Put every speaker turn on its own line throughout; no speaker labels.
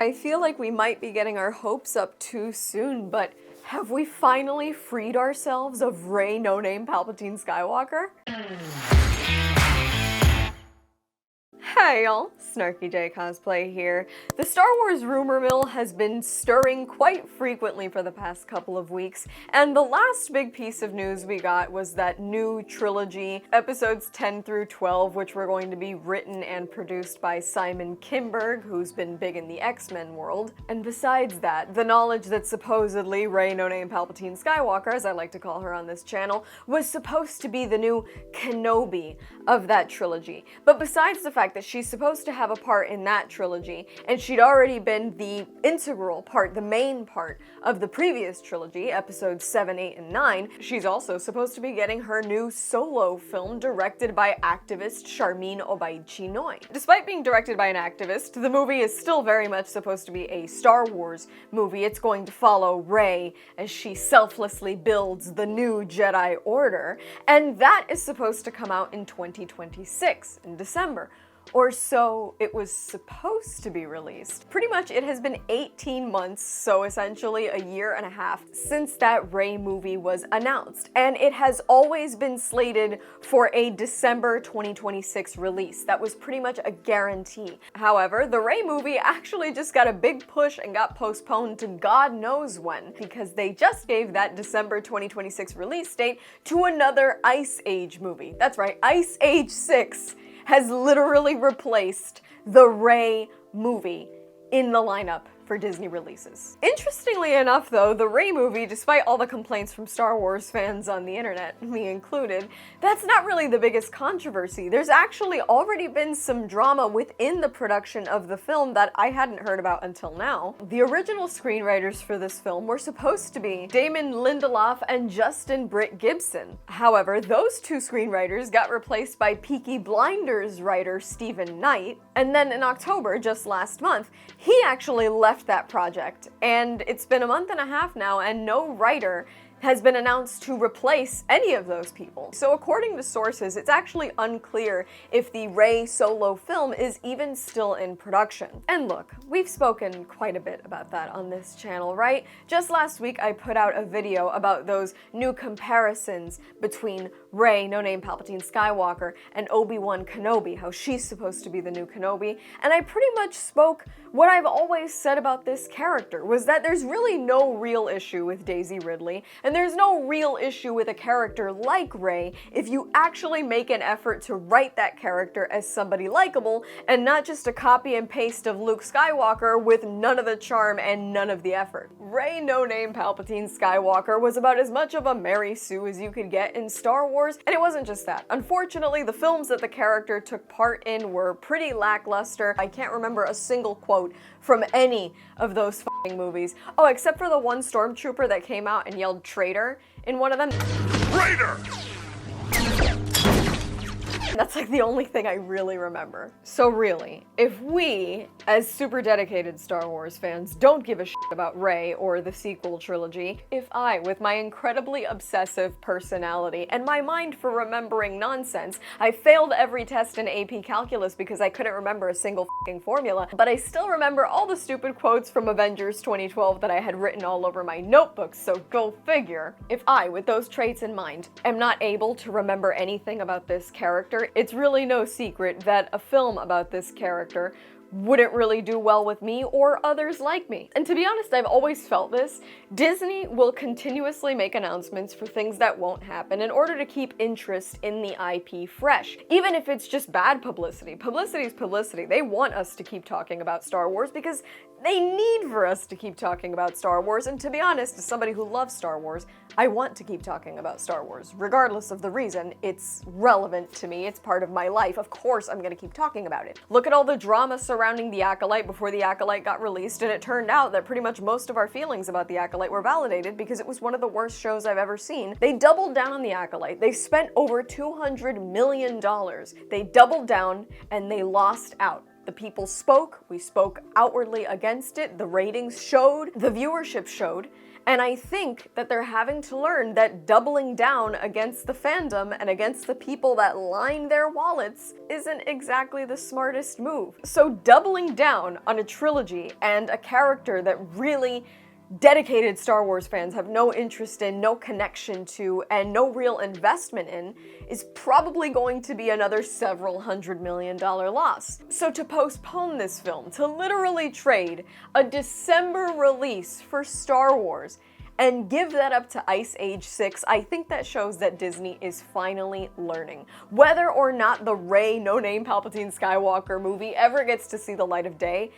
I feel like we might be getting our hopes up too soon, but have we finally freed ourselves of Rey No-Name Palpatine Skywalker? Hey y'all, SnarkyJay cosplay here. The Star Wars rumor mill has been stirring quite frequently for the past couple of weeks, and the last big piece of news we got was that new trilogy, episodes 10 through 12, which were going to be written and produced by Simon Kinberg, who's been big in the X-Men world. And besides that, the knowledge that supposedly Rey No-Name Palpatine Skywalker, as I like to call her on this channel, was supposed to be the new Kenobi of that trilogy. But besides the fact that she's supposed to have a part in that trilogy, and she'd already been the integral part, the main part of the previous trilogy, episodes 7, 8, and 9, she's also supposed to be getting her new solo film directed by activist Sharmeen Obaid-Chinoy. Despite being directed by an activist, the movie is still very much supposed to be a Star Wars movie. It's going to follow Rey as she selflessly builds the new Jedi Order, and that is supposed to come out in 2026, in December. Or so it was supposed to be released. Pretty much it has been 18 months, so essentially a year and a half, since that Rey movie was announced, and it has always been slated for a December 2026 release. That was pretty much a guarantee. However, the Rey movie actually just got a big push and got postponed to God knows when, because they just gave that December 2026 release date to another Ice Age movie. That's right, Ice Age 6 has literally replaced the Rey movie in the lineup for Disney releases. Interestingly enough though, the Rey movie, despite all the complaints from Star Wars fans on the internet, me included, that's not really the biggest controversy. There's actually already been some drama within the production of the film that I hadn't heard about until now. The original screenwriters for this film were supposed to be Damon Lindelof and Justin Britt Gibson. However, those two screenwriters got replaced by Peaky Blinders writer Stephen Knight, and then in October, just last month, he actually left that project, and it's been a month and a half now, and no writer has been announced to replace any of those people. So according to sources, it's actually unclear if the Rey solo film is even still in production. And look, we've spoken quite a bit about that on this channel, right? Just last week I put out a video about those new comparisons between Rey No-Name Palpatine Skywalker and Obi-Wan Kenobi, how she's supposed to be the new Kenobi, and I pretty much spoke what I've always said about this character, was that there's really no real issue with Daisy Ridley, and there's no real issue with a character like Rey if you actually make an effort to write that character as somebody likable and not just a copy and paste of Luke Skywalker with none of the charm and none of the effort. Rey No-Name Palpatine Skywalker was about as much of a Mary Sue as you could get in Star Wars, and it wasn't just that. Unfortunately, the films that the character took part in were pretty lackluster. I can't remember a single quote from any of those f***ing movies. Oh, except for the one stormtrooper that came out and yelled traitor in one of them. Traitor! That's like the only thing I really remember. So really, if we, as super dedicated Star Wars fans, don't give a shit about Rey or the sequel trilogy, if I, with my incredibly obsessive personality and my mind for remembering nonsense, I failed every test in AP Calculus because I couldn't remember a single f***ing formula, but I still remember all the stupid quotes from Avengers 2012 that I had written all over my notebooks, so go figure. If I, with those traits in mind, am not able to remember anything about this character, it's really no secret that a film about this character wouldn't really do well with me or others like me. And to be honest, I've always felt this. Disney will continuously make announcements for things that won't happen in order to keep interest in the IP fresh. Even if it's just bad publicity. Publicity is publicity. They want us to keep talking about Star Wars because they need for us to keep talking about Star Wars, and to be honest, as somebody who loves Star Wars, I want to keep talking about Star Wars. Regardless of the reason, it's relevant to me, it's part of my life, of course I'm gonna keep talking about it. Look at all the drama surrounding The Acolyte before The Acolyte got released, and it turned out that pretty much most of our feelings about The Acolyte were validated because it was one of the worst shows I've ever seen. They doubled down on The Acolyte. They spent over $200 million. They doubled down and they lost out. The people spoke, we spoke outwardly against it, the ratings showed, the viewership showed, and I think that they're having to learn that doubling down against the fandom and against the people that line their wallets isn't exactly the smartest move. So doubling down on a trilogy and a character that really dedicated Star Wars fans have no interest in, no connection to, and no real investment in, is probably going to be another several $100 million loss. So to postpone this film, to literally trade a December release for Star Wars, and give that up to Ice Age 6, I think that shows that Disney is finally learning. Whether or not the Rey no-name Palpatine Skywalker movie ever gets to see the light of day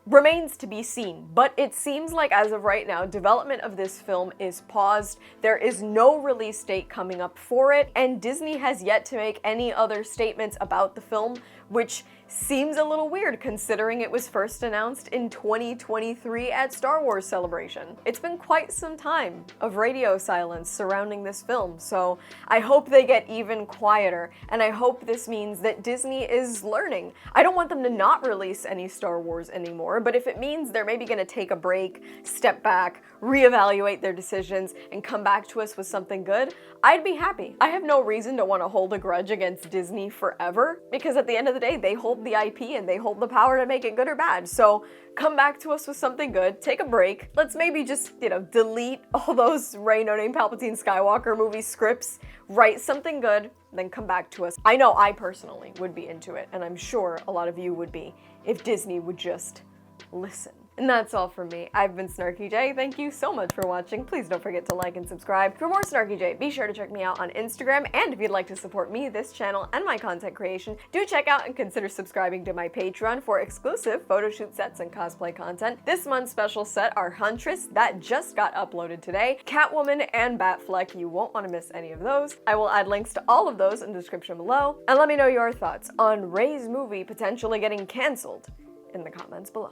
remains to be seen, but it seems like as of right now, development of this film is paused. There is no release date coming up for it, and Disney has yet to make any other statements about the film, which seems a little weird considering it was first announced in 2023 at Star Wars Celebration. It's been quite some time of radio silence surrounding this film, so I hope they get even quieter, and I hope this means that Disney is learning. I don't want them to not release any Star Wars anymore, but if it means they're maybe gonna take a break, step back, reevaluate their decisions, and come back to us with something good, I'd be happy. I have no reason to want to hold a grudge against Disney forever, because at the end of the day, they hold the IP and they hold the power to make it good or bad. So come back to us with something good, take a break. Let's maybe just, delete all those Rey no-name Palpatine Skywalker movie scripts, write something good, then come back to us. I know I personally would be into it, and I'm sure a lot of you would be, if Disney would just listen. And that's all from me. I've been SnarkyJay. Thank you so much for watching. Please don't forget to like and subscribe. For more SnarkyJay, be sure to check me out on Instagram, and if you'd like to support me, this channel, and my content creation, do check out and consider subscribing to my Patreon for exclusive photo shoot sets and cosplay content. This month's special set are Huntress, that just got uploaded today, Catwoman, and Batfleck. You won't want to miss any of those. I will add links to all of those in the description below, and let me know your thoughts on Rey's movie potentially getting canceled in the comments below.